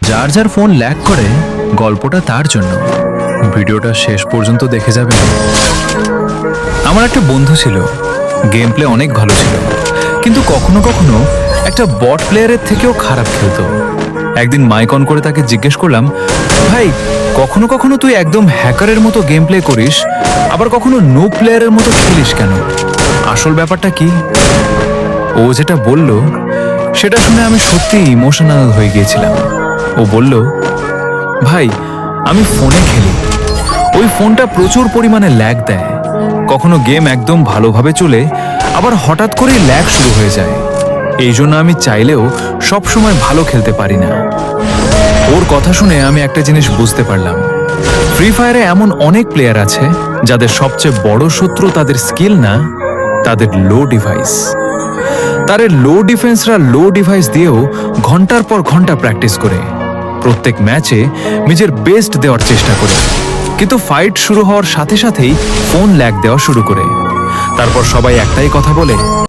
যার যার phone lag করে গল্পটা তার জন্য। ভিডিওটা শেষ পর্যন্ত দেখে যাবেন। আমার একটা বন্ধু ছিল, গেম প্লে অনেক ভালো ছিল, কিন্তু কখনো কখনো একটা বট প্লেয়ারের থেকেও খারাপ খেলতো। একদিন মাইক অন করে তাকে জিজ্ঞেস করলাম, ভাই কখনো কখনো তুই একদম হ্যাকারের মতো গেম প্লে করিস, আবার কখনো নো প্লেয়ারের মতো খেলিস কেন? আসল ব্যাপারটা কি? ও যেটা বলল সেটা শুনে আমি সত্যি ইমোশনাল হয়ে গিয়েছিলাম। ও বলল, ভাই আমি ফোনে খেলি, ওই ফোনটা প্রচুর পরিমাণে ল্যাগ দেয়। কখনো গেম একদম ভালোভাবে চলে, আবার হঠাৎ করেই ল্যাগ শুরু হয়ে যায়। এই জন্য আমি চাইলেও সব সময় ভালো খেলতে পারি না। ওর কথা শুনে আমি একটা জিনিস বুঝতে পারলাম, ফ্রি ফায়ারে এমন অনেক প্লেয়ার আছে যাদের সবচেয়ে বড় শত্রু তাদের স্কিল না, তাদের লো ডিভাইস। তাদের লো ডিফেন্সরা লো ডিভাইস দিয়েও ঘন্টার পর ঘন্টা প্র্যাকটিস করে, প্রত্যেক ম্যাচে নিজের বেস্ট দেওয়ার চেষ্টা করে, কিন্তু ফাইট শুরু হওয়ার সাথে সাথেই ফোন ল্যাগ দেওয়া শুরু করে। তারপর সবাই একটাই কথা বলে,